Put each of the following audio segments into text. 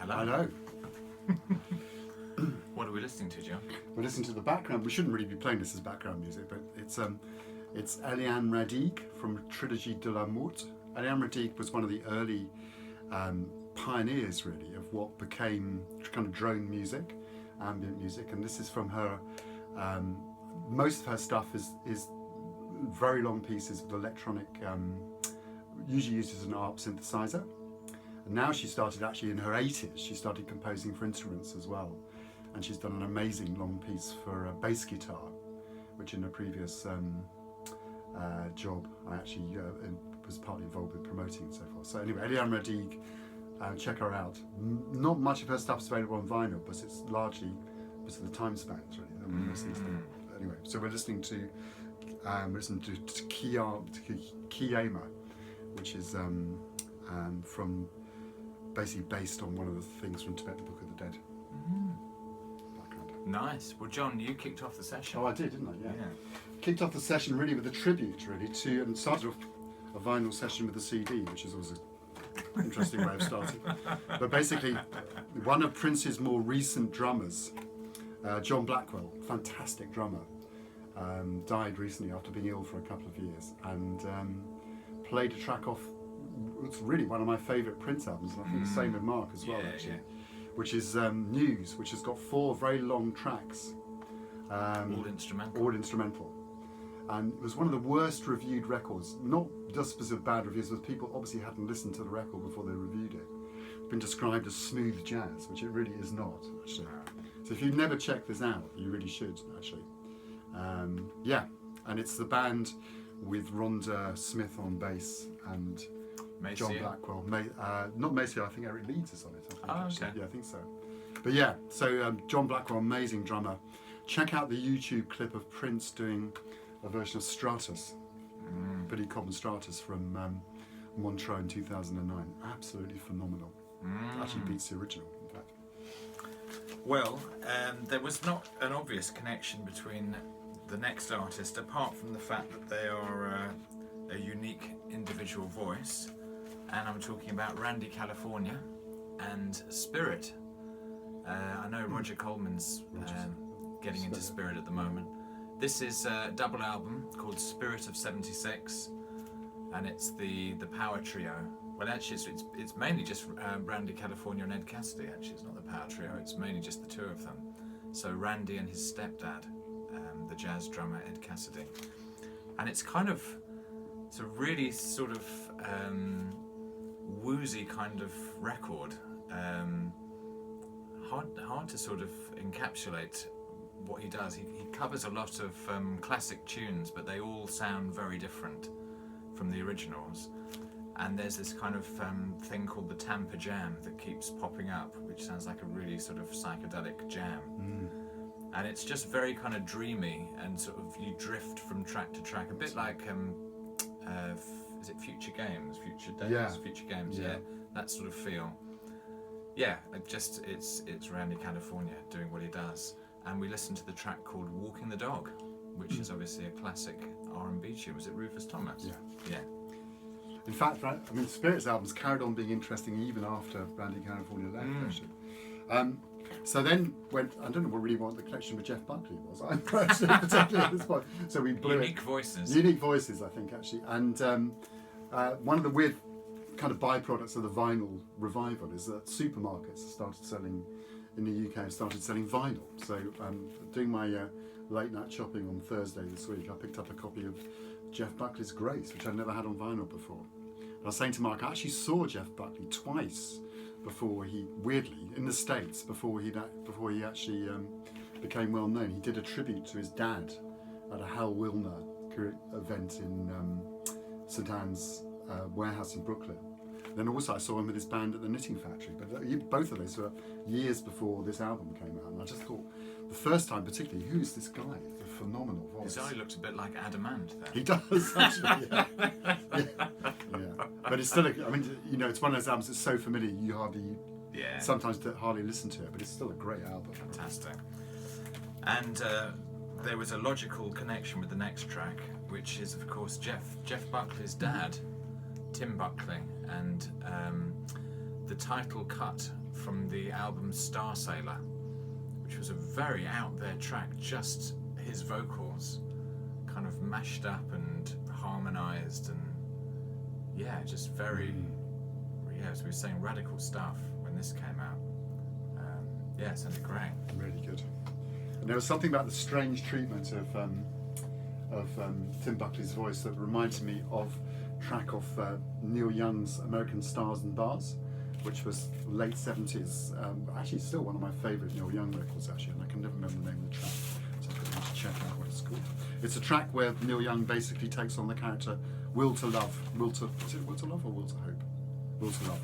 Hello. Hello. What are we listening to, John? We're listening to the background. We shouldn't really be playing this as background music, but it's Eliane Radigue from Trilogie de la Mort. Eliane Radigue was one of the early pioneers, really, of what became kind of drone music, ambient music, and this is from her. Most of her stuff is very long pieces with electronic, usually used as an ARP synthesizer. And now she started actually in her 80s, she started composing for instruments as well. And she's done an amazing long piece for a bass guitar, which in a previous job I actually was partly involved with promoting and so forth. So anyway, Eliane Radigue, check her out. Not much of her stuff is available on vinyl, but it's largely because of the time spans really that we're listening to them. Anyway, so we're listening to Kiama, which is from basically based on one of the things from Tibet, the Book of the Dead. Background. Nice. Well, John, you kicked off the session. Oh, I did, didn't I? Yeah. Kicked off the session really with a tribute, really, to, and started off a vinyl session with a CD, which is always an interesting way of starting. But basically, one of Prince's more recent drummers, John Blackwell, fantastic drummer, died recently after being ill for a couple of years, and played a track off. It's really one of my favourite Prince albums, and I think the same with Mark as well, actually. Which is News, which has got 4 very long tracks. All instrumental. All instrumental. And it was one of the worst reviewed records, not just because of bad reviews, but people obviously hadn't listened to the record before they reviewed it. It's been described as smooth jazz, which it really is not, actually. So if you've never checked this out, you really should, actually. And it's the band with Rhonda Smith on bass and John Blackwell. Not Maceo, I think Eric Leeds is on it. I think, okay. Yeah, I think so. But yeah, so John Blackwell, amazing drummer. Check out the YouTube clip of Prince doing a version of Stratus, Billy Cobham Stratus from Montreux in 2009. Absolutely phenomenal. Actually beats the original, in fact. Well, there was not an obvious connection between the next artist, apart from the fact that they are a unique individual voice, and I'm talking about Randy California and Spirit. I know Roger Coleman's getting into Spirit at the moment. This is a double album called Spirit of 76, and it's the power trio. Well, actually, it's mainly just Randy California and Ed Cassidy. Actually, it's not the power trio. It's mainly just the two of them. So Randy and his stepdad, the jazz drummer Ed Cassidy, and it's a really sort of woozy kind of record. Hard to sort of encapsulate what he does. He covers a lot of classic tunes, but they all sound very different from the originals. And there's this kind of thing called the Tampa Jam that keeps popping up, which sounds like a really sort of psychedelic jam. And it's just very kind of dreamy, and sort of you drift from track to track, a bit like is it Future Games, Future Days, Future Games, that sort of feel. Yeah, it's Randy California doing what he does. And we listened to the track called Walking the Dog, which is obviously a classic R&B tune. Was it Rufus Thomas? Yeah. In fact, Spirit's albums carried on being interesting even after Randy California left, actually. So then I don't know really what the connection with Jeff Buckley was, actually, particularly at this point. So we blew Unique voices. Unique voices, I think, actually. And one of the weird kind of byproducts of the vinyl revival is that supermarkets started selling, in the UK, started selling vinyl. So doing my late night shopping on Thursday this week, I picked up a copy of Jeff Buckley's Grace, which I'd never had on vinyl before. And I was saying to Mark, I actually saw Jeff Buckley twice before he, weirdly, in the States, before he actually became well known. He did a tribute to his dad at a Hal Wilner event in St Anne's warehouse in Brooklyn. Then also I saw him with his band at the Knitting Factory, but both of those were years before this album came out, and I just thought, the first time particularly, who is this guy? It's a phenomenal voice. His eye looked a bit like Adamant then. He does, actually, yeah. But it's still, it's one of those albums that's so familiar you sometimes hardly listen to it, but it's still a great album. Fantastic. And there was a logical connection with the next track, which is of course Jeff Buckley's dad, Tim Buckley, and the title cut from the album Star Sailor, which was a very out there track, just his vocals kind of mashed up and harmonised, and yeah, just very, as we were saying, radical stuff when this came out. Yeah, it sounded great. Really good. And there was something about the strange treatment of Tim Buckley's voice that reminded me of a track of Neil Young's American Stars and Bars, which was late 70s. Actually, still one of my favourite Neil Young records, actually, and I can never remember the name of the track, so I'm going to check out what it's called. It's a track where Neil Young basically takes on the character Will to Love. Is it Will to Love or Will to Hope? Will to Love.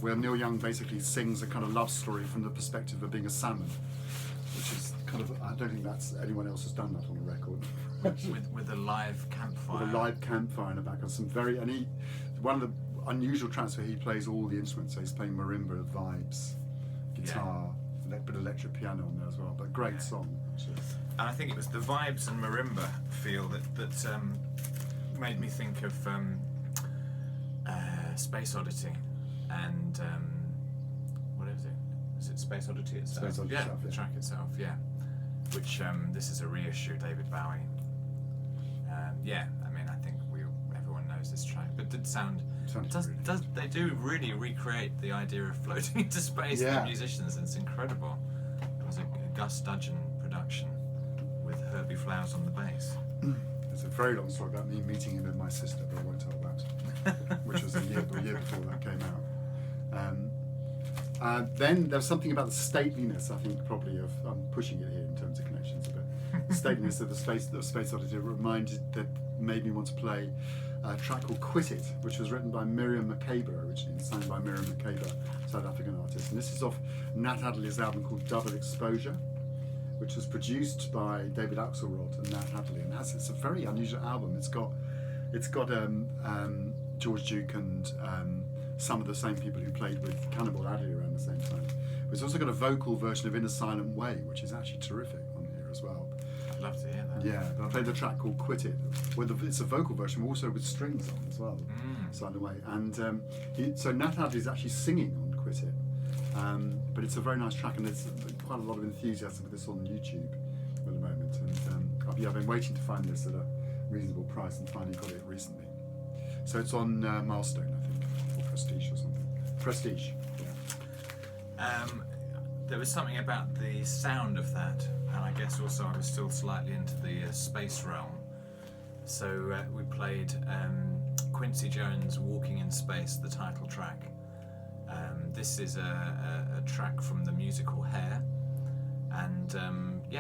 Where Neil Young basically sings a kind of love story from the perspective of being a salmon, which is kind of, I don't think that's anyone else has done that on a record. with a live campfire. With a live campfire in the background. One of the unusual tracks where he plays all the instruments, so he's playing marimba, vibes, guitar, a bit of electric piano on there as well, but great song. Actually. And I think it was the vibes and marimba feel that made me think of Space Oddity and what is it? Is it Space Oddity itself? Space Oddity itself, the track itself, yeah. Which this is a reissue, David Bowie. I mean, I think everyone knows this track, but they do really recreate the idea of floating into space. The musicians, and it's incredible. It was a Gus Dudgeon production with Herbie Flowers on the bass. There's a very long story about me meeting him and my sister, but I won't tell that, which was a year before that came out. Then there's something about the stateliness, I think, probably of, I'm pushing it here in terms of connections a bit, stateliness of the Space Oddity that made me want to play a track called Quit It, which was written by Miriam Makeba originally, and signed by Miriam Makeba, South African artist. And this is off Nat Adderley's album called Double Exposure, which was produced by David Axelrod and Nat Adderley, and it's a very unusual album. It's got George Duke and some of the same people who played with Cannibal Adderley around the same time. But it's also got a vocal version of In a Silent Way, which is actually terrific on here as well. I'd love to hear that. Yeah, but I played the track called Quit It. It's a vocal version, also with strings on as well, Silent Way. And so Nat Adderley is actually singing on Quit It. But it's a very nice track, and there's quite a lot of enthusiasm for this on YouTube at the moment. And I've been waiting to find this at a reasonable price, and finally got it recently. So it's on Milestone, I think, or Prestige or something. Prestige. Yeah. There was something about the sound of that, and I guess also I was still slightly into the space realm. So we played Quincy Jones' "Walking in Space," the title track. This is a track from the musical Hair, and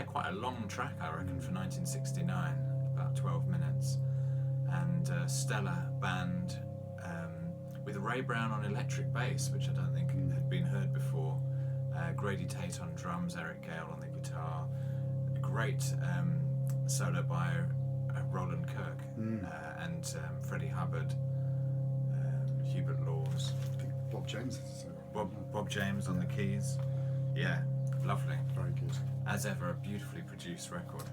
quite a long track, I reckon, for 1969, about 12 minutes, and stellar band with Ray Brown on electric bass, which I don't think had been heard before, Grady Tate on drums, Eric Gale on the guitar, a great solo by Roland Kirk, and Freddie Hubbard, Hubert Laws. Bob James. Bob James on the keys. Yeah, lovely. Very good. As ever, a beautifully produced record.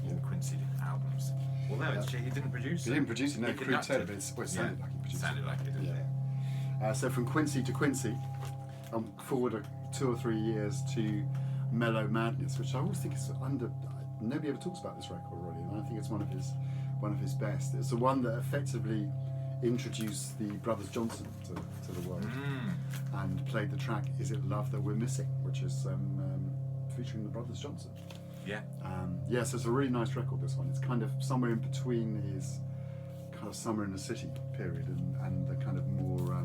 All Quincy albums. Although he didn't produce it. He didn't produce it, no, He Crew conducted Taylor, it. but it sounded like he produced it. Sounded like it, didn't it? So from Quincy to Quincy, I'm forward 2 or 3 years to Mellow Madness, which I always think is nobody ever talks about this record really, and I think it's one of his best. It's the one that effectively introduced the Brothers Johnson to the world, and played the track "Is It Love That We're Missing," which is featuring the Brothers Johnson. Yeah. So it's a really nice record, this one. It's kind of somewhere in between his kind of Summer in the City period and the kind of more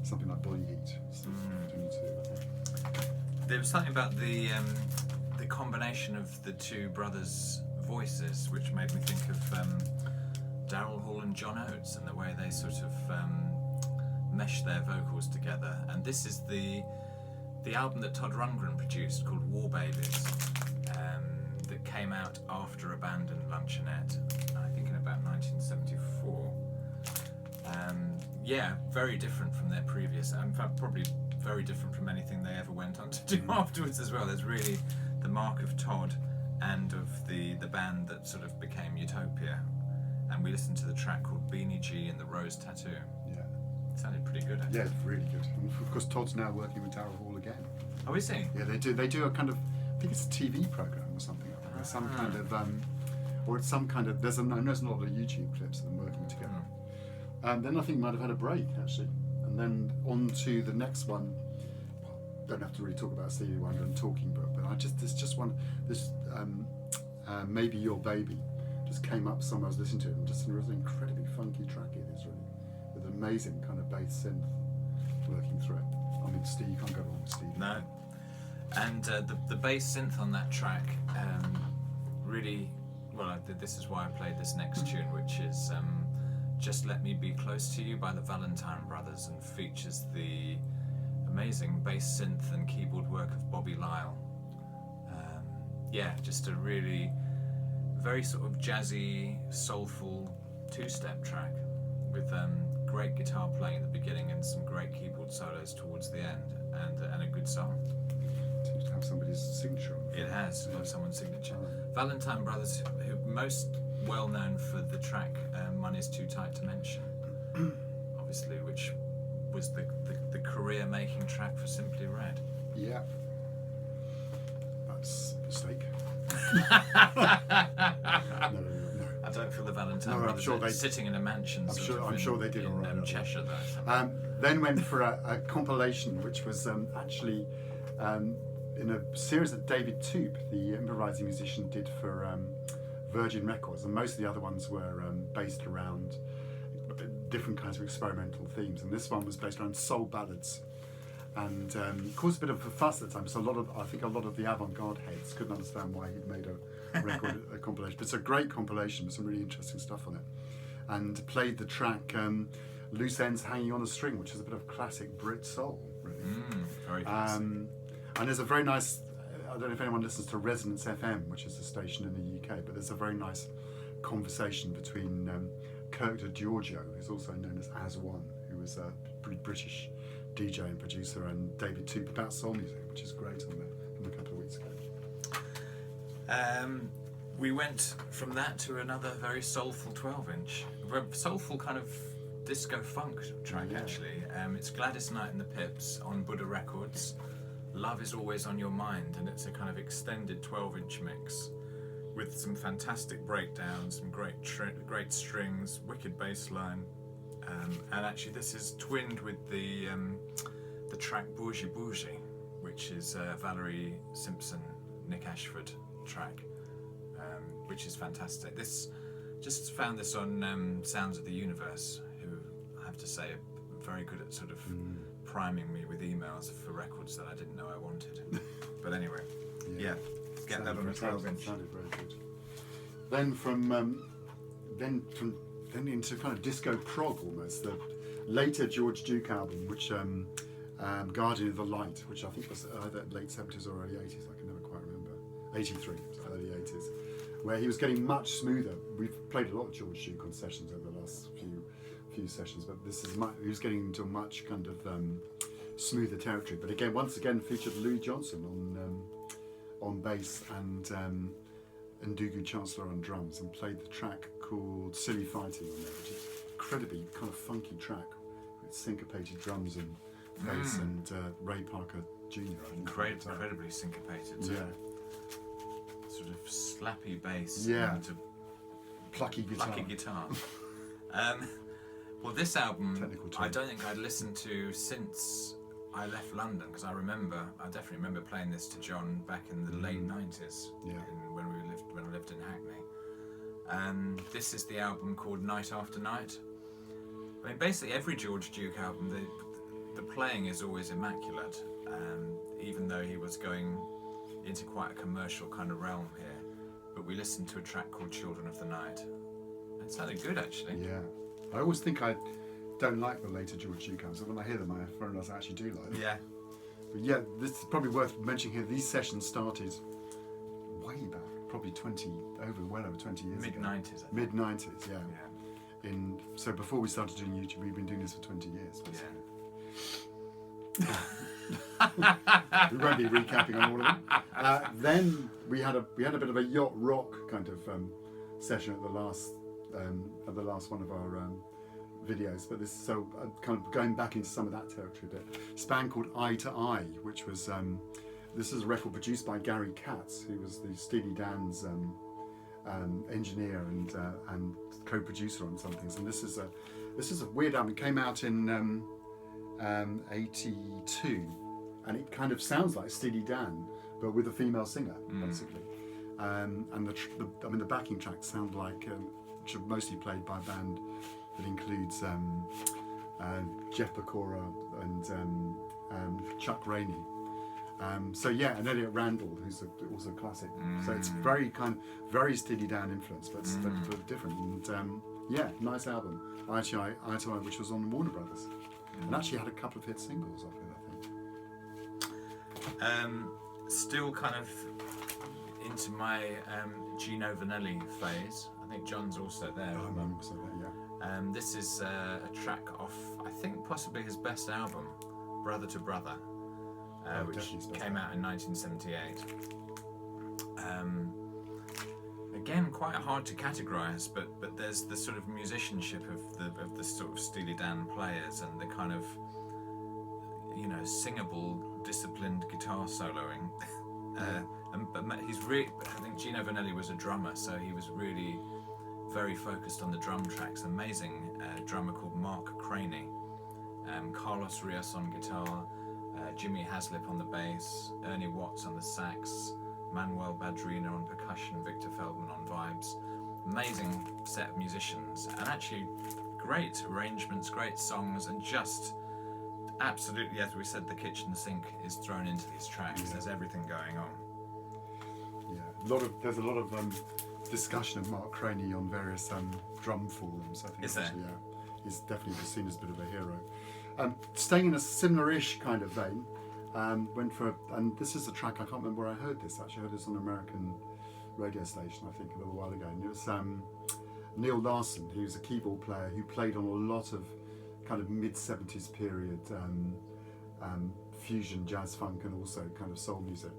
something like Body Heat stuff between the two, I think. There was something about the combination of the two brothers' voices which made me think of Daryl Hall and John Oates, and the way they sort of mesh their vocals together. And this is the album that Todd Rundgren produced called War Babies, that came out after Abandoned Luncheonette, I think in about 1974. Very different from their previous, in fact probably very different from anything they ever went on to do afterwards as well. There's really the mark of Todd and of the band that sort of became Utopia. And we listened to the track called Beanie G and the Rose Tattoo. Yeah. Sounded pretty good, actually. Yeah, it's really good. And of course, Todd's now working with Tower Hall again. Oh, is he? Yeah, they do a kind of, I think it's a TV program or something. There's some kind of, or it's some kind of. There's a lot of YouTube clips of them working together. And then I think might have had a break actually, and then on to the next one. Don't have to really talk about Stevie Wonder and Talking Book, but there's just one. This Maybe Your Baby just came up. Somewhere I was listening to it, and just a really incredibly funky track it is really, with amazing kind of bass synth working through it. I mean, Steve, you can't go wrong with Stevie. No. And the bass synth on that track really, well, this is why I played this next tune, which is Just Let Me Be Close to You by the Valentine Brothers, and features the amazing bass synth and keyboard work of Bobby Lyle. Yeah, just a really very sort of jazzy, soulful two-step track with great guitar playing at the beginning and some great keyboard solos towards the end, and a good song. Seems to have somebody's signature on it. It has got someone's signature. Valentine Brothers, who most well known for the track Money's Too Tight to Mention, obviously, which was the career-making track for Simply Red. Yeah. That's a mistake. No. I don't feel the Valentine No, I'm Brothers sure are they- sitting in a mansion. I'm sure they did all right. In Cheshire, though. Then went for a compilation, which was actually in a series that David Toop, the improvising musician, did for Virgin Records, and most of the other ones were based around different kinds of experimental themes, and this one was based around soul ballads, and caused a bit of a fuss at the time. So I think a lot of the avant-garde heads couldn't understand why he'd made a record, a compilation. But it's a great compilation with some really interesting stuff on it, and played the track Loose Ends Hanging on a String, which is a bit of classic Brit soul, really. Very classic. And there's a very nice, I don't know if anyone listens to Resonance FM, which is a station in the UK, but there's a very nice conversation between Kirk DeGiorgio, who's also known as One, who was a British DJ and producer, and David Toop about soul music, which is great on there from a couple of weeks ago. We went from that to another very soulful 12-inch, soulful kind of disco funk track, actually. It's Gladys Knight and the Pips on Buddha Records. Love Is Always on Your Mind, and it's a kind of extended 12-inch mix with some fantastic breakdowns, some great strings, wicked bass line, and actually this is twinned with the track Bougie Bougie, which is Valerie Simpson, Nick Ashford track, which is fantastic. This just found this on Sounds of the Universe, who I have to say are very good at sort of priming me with emails for records that I didn't know I wanted. But anyway, yeah, get that on a 12-inch. Sounded very good. Then then into kind of disco prog almost. The later George Duke album, which Guardian of the Light, which I think was either late 70s or early 80s. I can never quite remember. 83, so early 80s, where he was getting much smoother. We've played a lot of George Duke on sessions over the last few sessions, but this is he was getting into a much kind of smoother territory. But again, once again, featured Louis Johnson on bass and Ndugu Chancellor on drums, and played the track called Silly Fighting on there, which is incredibly kind of funky track with syncopated drums and bass, and Ray Parker Jr. Incredibly syncopated. Yeah. Sort of slappy bass. Yeah. And Plucky guitar. Well, this album, Technical I term. don't think I'd listened to since I left London, because I definitely remember playing this to John back in the late 90s, when I lived in Hackney. This is the album called Night After Night. I mean, basically every George Duke album, the playing is always immaculate, even though he was going into quite a commercial kind of realm here. But we listened to a track called Children of the Night. It sounded good, actually. Yeah. I always think I don't like the later George Duke albums, but when I hear them, I realise I actually do like them. Yeah. But yeah, this is probably worth mentioning here. These sessions started way back, probably well over 20 years ago. Mid-90s, I think. Mid-90s, yeah. So before we started doing YouTube, we've been doing this for 20 years, basically. We won't be recapping on all of them. Then we had a bit of a yacht rock kind of session at the last one of our videos, but this so kind of going back into some of that territory a bit. It's a band called Eye to Eye, which was this is a record produced by Gary Katz, who was the Steely Dan's engineer and co-producer on some things. And this is a weird album. It came out in '82, and it kind of sounds like Steely Dan, but with a female singer, basically. And the backing tracks sound like, which are mostly played by a band that includes Jeff Pecora and Chuck Rainey. And Elliot Randall, who's also a classic. So it's very Steely Dan influence, but different. And nice album. Eye to Eye, which was on Warner Brothers, and actually had a couple of hit singles off it, I think. Still kind of into my Gino Vanelli phase. I think John's also there. I'm also there, yeah. This is a track off, I think, possibly his best album, Brother to Brother, which came out in 1978. Again, quite hard to categorise, but there's the sort of musicianship of the sort of Steely Dan players and the kind of, singable, disciplined guitar soloing. But he's really, I think Gino Vanelli was a drummer, so he was really very focused on the drum tracks. Amazing drummer called Mark Craney, Carlos Rios on guitar, Jimmy Haslip on the bass, Ernie Watts on the sax, Manuel Badrina on percussion, Victor Feldman on vibes. Amazing set of musicians, and actually great arrangements, great songs, and just absolutely, as we said, the kitchen sink is thrown into these tracks. There's everything going on. Yeah, there's a lot of discussion of Mark Craney on various drum forums. I think. Is there? Yeah, he's definitely seen as a bit of a hero. Staying in a similar-ish kind of vein, went for, and this is a track, I can't remember where I heard this. Actually, I heard this on an American radio station, I think, a little while ago. And it was Neil Larsen, who's a keyboard player who played on a lot of kind of mid-70s period fusion, jazz, funk, and also kind of soul music.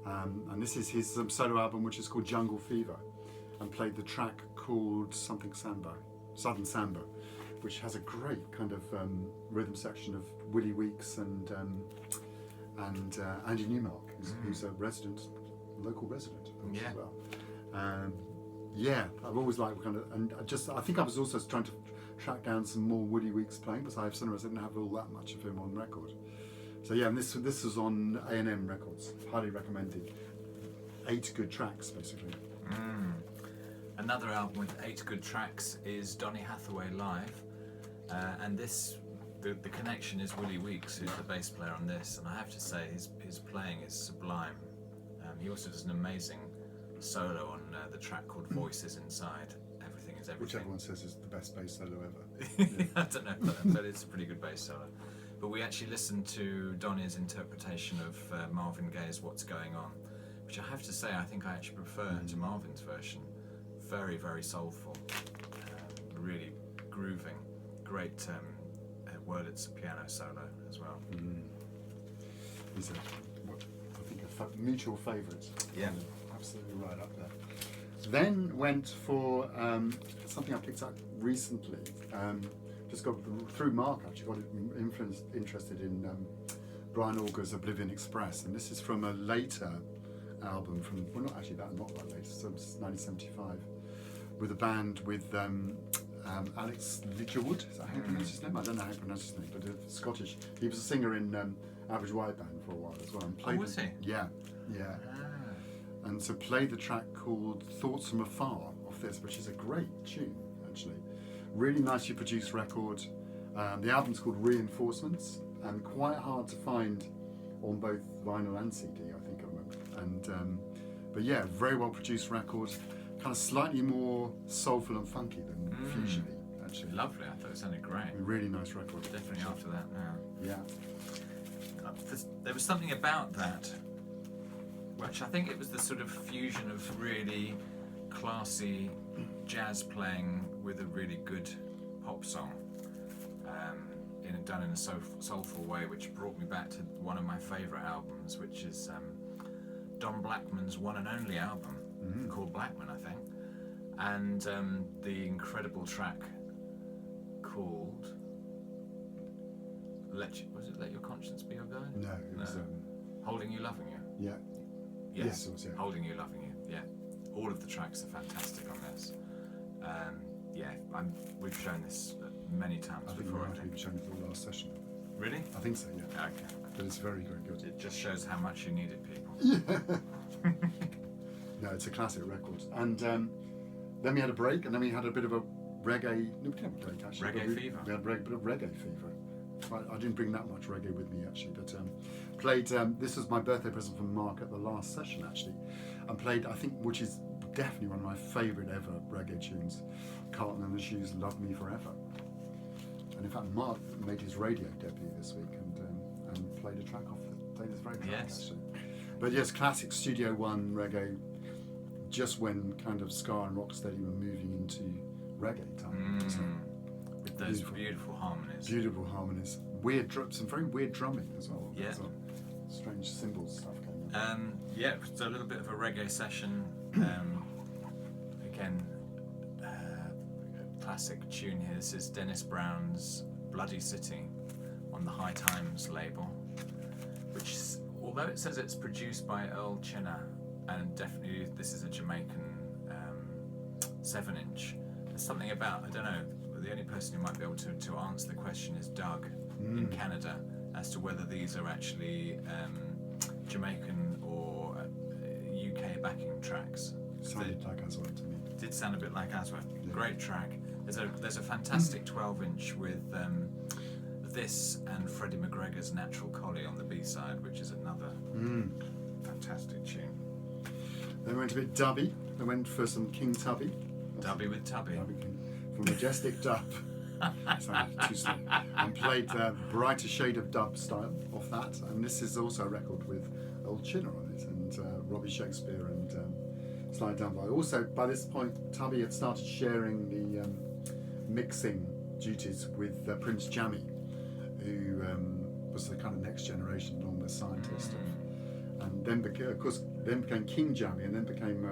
And this is his solo album, which is called Jungle Fever, and played the track called Southern Samba, which has a great kind of rhythm section of Willie Weeks and Andy Newmark, who's a local resident as well. I've always liked kind of, and I think I was also trying to track down some more Willie Weeks playing, because I didn't have all that much of him on record. So and this was on A&M Records, highly recommended. 8 good tracks, basically. Another album with 8 good tracks is Donny Hathaway Live, and the connection is Willie Weeks, who's the bass player on this, and I have to say his playing is sublime. He also does an amazing solo on the track called Voices Inside. Everything is Everything. Which everyone says is the best bass solo ever. I don't know, but it's a pretty good bass solo. But we actually listened to Donny's interpretation of Marvin Gaye's What's Going On, which I have to say I think I actually prefer to Marvin's version. Very, very soulful, really grooving, great Wurlitz's piano solo as well. He's I think a mutual favourite. Yeah. Absolutely right up there. Then went for something I picked up recently. Just got through Mark, actually got interested in Brian Auger's Oblivion Express, and this is from a later album not that late, so it's 1975, with a band with Alex Lidgerwood. Is that how you pronounce his name? I don't know how you pronounce his name, but Scottish. He was a singer in Average White Band for a while as well. And played was he? Yeah. And so played the track called Thoughts from Afar off this, which is a great tune, actually. Really nicely produced record. The album's called Reinforcements, and quite hard to find on both vinyl and CD, I think I remember. And very well produced record, kind of slightly more soulful and funky than fusion-y, actually. Lovely, I thought it sounded great. Really nice record. Definitely after that now. Yeah. There was something about that, which I think it was the sort of fusion of really classy jazz playing with a really good pop song, done in a soulful way, which brought me back to one of my favourite albums, which is Don Blackman's one and only album, called Blackman, I think, and the incredible track called Let Your Conscience Be Your Guide? No, it was Holding You, Loving You. yeah. Yes, it was, yeah. Holding You, Loving You. Yeah, all of the tracks are fantastic on this. We've shown this many times I think before. we might have even shown it for the last session. Really? I think so, yeah. Okay. But it's very, very good. It just shows how much you needed people. Yeah. No, it's a classic record. And then we had a break, and then we had a bit of a reggae. No, we didn't have a break actually. Reggae fever. We had a bit of reggae fever. I didn't bring that much reggae with me actually, but played. This was my birthday present from Mark at the last session actually, and played, I think, which is definitely one of my favourite ever reggae tunes, Carlton and the Shoes' "Love Me Forever." And in fact, Mark made his radio debut this week and played a track off this very track actually. But yes, classic Studio One reggae. Just when kind of ska and rocksteady were moving into reggae time. So with those beautiful harmonies. Beautiful harmonies. Some very weird drumming as well. Yeah. Strange cymbals stuff going on. It's a little bit of a reggae session. Again, classic tune here. This is Dennis Brown's Bloody City on the High Times label, which, although it says it's produced by Earl Chinner, and definitely this is a Jamaican 7-inch. There's something about, I don't know, the only person who might be able to answer the question is Doug in Canada, as to whether these are actually Jamaican or UK backing tracks. Sounded like Aswad to me. Did sound a bit like Aswad. Yeah. Great track. There's a fantastic 12-inch with this and Freddie McGregor's Natural Collie on the B-side, which is another fantastic tune. They went a bit dubby. They went for some King Tubby. Dubby with Tubby. From Majestic Dub. Sounded too slow. And played Brighter Shade of Dub style off that. And this is also a record with Old Chinner on it, and Robbie Shakespeare and Sly Dunbar. Also, by this point, Tubby had started sharing the mixing duties with Prince Jammy, who was the kind of next generation along scientist. And then, became King Jammy, and then became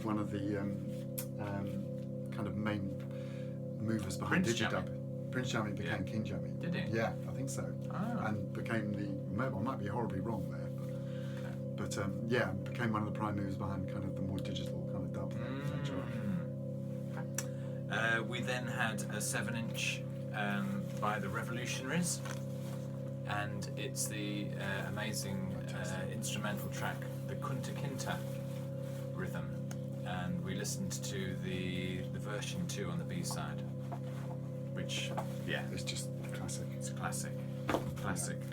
one of the kind of main movers behind Digidub. Prince Jammy became King Jammy. Did he? Yeah, I think so. Oh. And became I might be horribly wrong there, but became one of the prime movers behind kind of the more digital kind of dub. We then had a 7-inch by the Revolutionaries, and it's the amazing instrumental track, the Kunta Kinte rhythm, and we listened to the version 2 on the B-side, which it's just classic. It's classic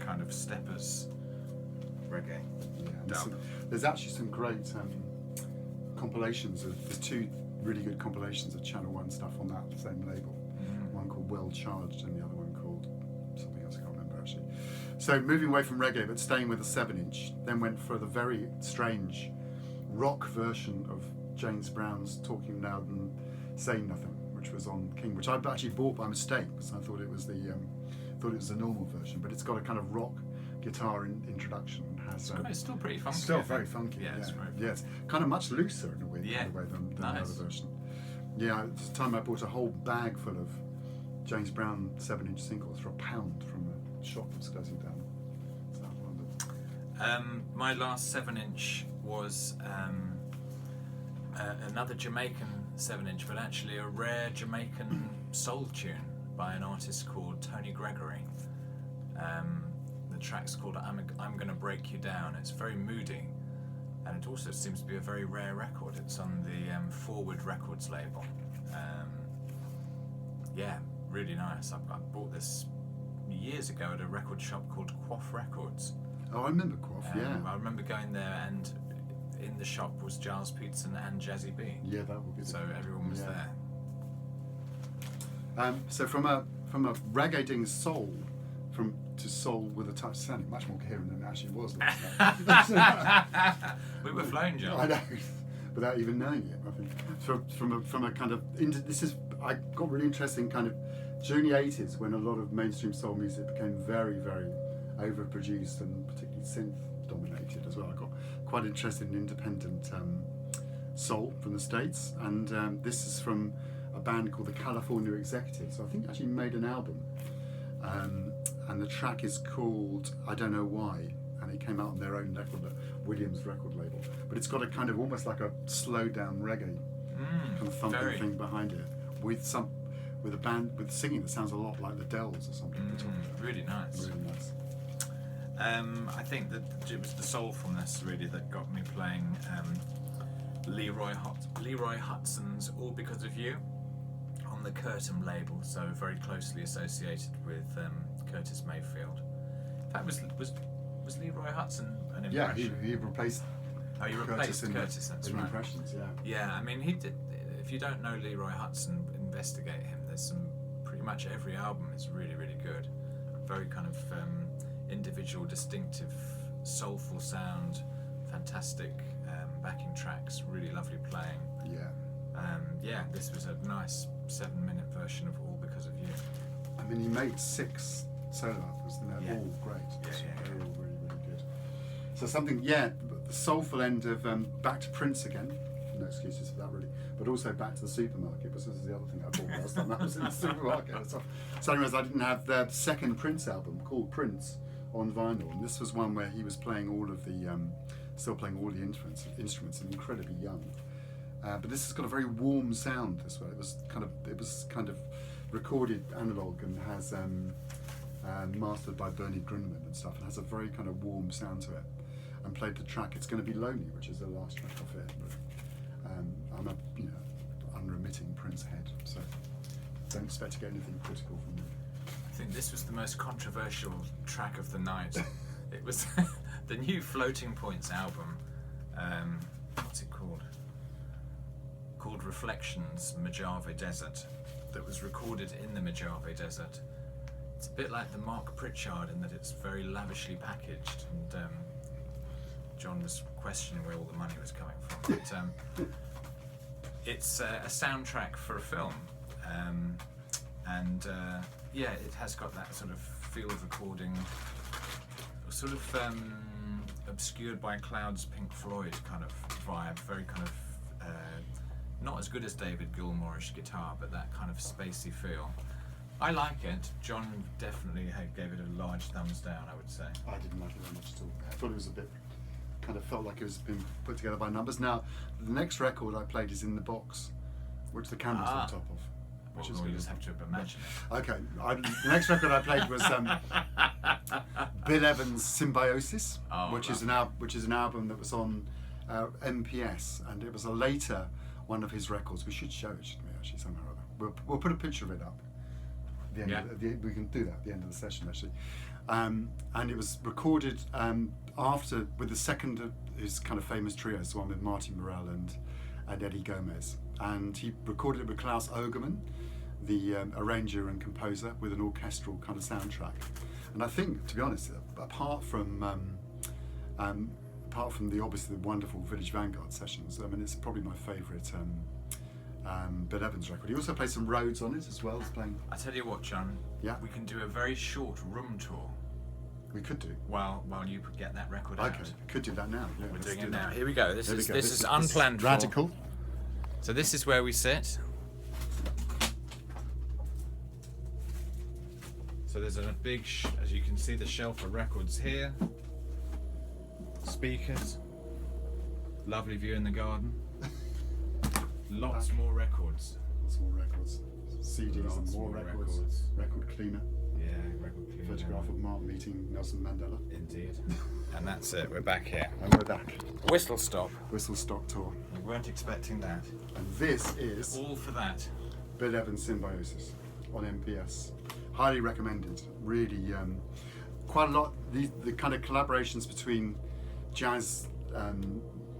kind of steppers reggae. Yeah, there's actually some great compilations there's 2 really good compilations of Channel 1 stuff on that same label. One called Well Charged and the other one called something else I can't remember actually. So moving away from reggae but staying with the 7-inch, then went for the very strange rock version of James Brown's Talking Loud and Saying Nothing, which was on King, which I actually bought by mistake because I thought it was the normal version, but it's got a kind of rock guitar introduction. It's still pretty funky. Still very funky. Yeah, it's very funky. It's kind of much looser in a way, than the other version. Yeah, at the time I bought a whole bag full of James Brown 7-inch singles for £1 from a shop that's closing down South London. My last 7-inch was another Jamaican 7-inch, but actually a rare Jamaican soul tune by an artist called Tony Gregory. The track's called I'm Gonna Break You Down. It's very moody, and it also seems to be a very rare record. It's on the Forward Records label. Really nice. I bought this years ago at a record shop called Quaff Records. Oh, I remember Quaff, I remember going there, and in the shop was Giles Peterson and Jazzy B. Yeah, that would be so everyone was there. So from a reggae soul, to soul with a touch, sounding much more coherent than it actually was. We were flowing, John. I know, without even knowing it. I think from a kind of I got really interesting kind of during the 80s when a lot of mainstream soul music became very, very overproduced and particularly synth dominated as well. I got quite interested in independent soul from the States, and this is from a band called the California Executives. So I think actually made an album, and the track is called I Don't Know Why, and it came out on their own record, Williams record label. But it's got a kind of almost like a slowed down reggae kind of thumping thing behind it, with a band with singing that sounds a lot like the Dells or something. Really nice. Really nice. I think that it was the soulfulness really that got me playing Leroy Hudson's All Because of You on the Curtin label, so very closely associated with Curtis Mayfield. In fact, was Leroy Hudson an impression? Yeah, he replaced. Oh, he replaced Curtis. That's right. Impressions, yeah. Yeah, I mean, he did. If you don't know Leroy Hudson, investigate him. There's some pretty much every album is really, really good. Very kind of individual, distinctive, soulful sound, fantastic backing tracks, really lovely playing. Yeah. This was a nice 7-minute version of All Because of You. I mean, he made 6 solo albums, and they're all great. They're all really, really good. So the soulful end of Back to Prince again. No excuses for that, really. But also Back to the Supermarket, because this is the other thing I bought last time I was in the supermarket. So anyways, I didn't have their second Prince album called Prince on vinyl, and this was one where he was playing all of the, still playing all the instruments, and incredibly young. But this has got a very warm sound. This way, it was kind of recorded analog and has mastered by Bernie Grundman and stuff, and has a very kind of warm sound to it. And played the track "It's Going to Be Lonely," which is the last track off it. But, I'm a unremitting Prince head, so don't expect to get anything critical from me. I think this was the most controversial track of the night. It was the new Floating Points album. What's it called? Called Reflections, Mojave Desert, that was recorded in the Mojave Desert. It's a bit like the Mark Pritchard in that it's very lavishly packaged, and John was questioning where all the money was coming from. But it's a soundtrack for a film, and it has got that sort of field recording, sort of obscured by clouds, Pink Floyd kind of vibe, very kind of not as good as David Gilmourish guitar, but that kind of spacey feel. I like it. John definitely gave it a large thumbs down, I would say. I didn't like it very much at all. I thought it was a bit, kind of felt like it was been put together by numbers. Now, the next record I played is in the box, which the camera's on top of. Which is you just have to imagine it. Okay, the next record I played was Bill Evans' Symbiosis, which is an album that was on MPS, and it was a later one of his records. We should show it, shouldn't we, actually, somehow or other. We'll put a picture of it up. We can do that at the end of the session, actually. And it was recorded after, with the second of his kind of famous trios, the one with Martin Morell and Eddie Gomez. And he recorded it with Klaus Ogerman, the arranger and composer, with an orchestral kind of soundtrack. And I think, to be honest, apart from the obviously the wonderful Village Vanguard sessions, I mean, it's probably my favourite Bill Evans record. He also played some Rhodes on it as well as playing. I tell you what, John. Yeah. We can do a very short room tour. We could do. While you get that record out. Okay, could do that now. Yeah, we're doing it now. Here we go. This is This unplanned. Is radical. So this is where we sit. So there's a big, as you can see, the shelf of records here. Speakers. Lovely view in the garden. Lots more records. Lots more records. CDs Lots and more records. Record cleaner. Yeah, record cleaner. Photograph of Mark meeting Nelson Mandela. Indeed. And that's it. We're back here. And we're back. Whistle Stop. Whistle Stop tour. We weren't expecting that. And this is all for that. Bill Evans' Symbiosis on MPS. Highly recommended. Really, quite a lot. The kind of collaborations between jazz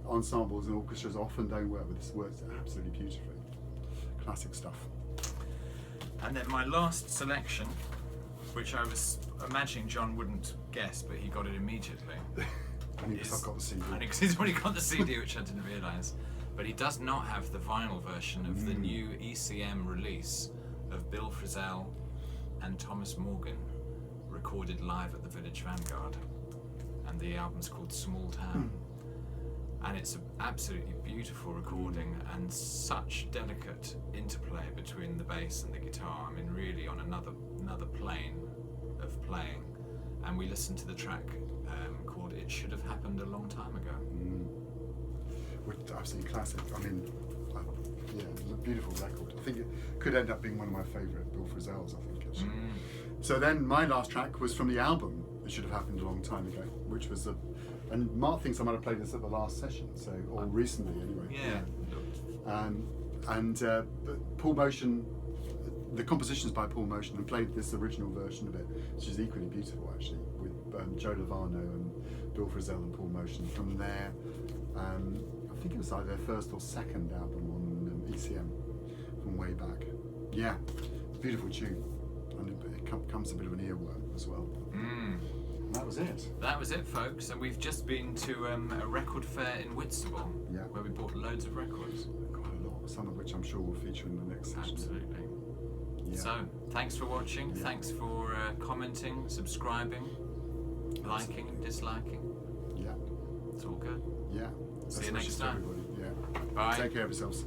ensembles and orchestras often don't work, but this works absolutely beautifully. Classic stuff. And then my last selection, which I was imagining John wouldn't guess, but he got it immediately. Only because I've got the CD. Only because he's already got the CD, which I didn't realise. But he does not have the vinyl version of the new ECM release of Bill Frisell and Thomas Morgan, recorded live at the Village Vanguard. And the album's called Small Town. and it's an absolutely beautiful recording and such delicate interplay between the bass and the guitar. I mean, really on another plane of playing. And we listened to the track called "It Should Have Happened a Long Time Ago." Absolutely classic. I mean, yeah, it's a beautiful record. I think it could end up being one of my favourite Bill Frisell's, I think, actually. So then my last track was from the album "It Should Have Happened a Long Time Ago," which was and Mark thinks I might have played this at the last session, or recently anyway. Yeah. But Paul Motian, the composition's by Paul Motian, and played this original version of it, which is equally beautiful actually, with Joe Lovano and Bill Frisell and Paul Motian from their, I think it was like their first or second album on ECM from way back. Yeah, beautiful tune, and it comes a bit of an earworm as well. And that was it. That was it, folks, and we've just been to a record fair in Whitstable, where we bought loads of records. Quite a lot, some of which I'm sure will feature in the next session. Absolutely. Yeah. So, thanks for watching, thanks for commenting, subscribing, liking, disliking. Yeah. It's all good. Yeah. See you next time. Everybody. Yeah. Bye. Take care of yourselves.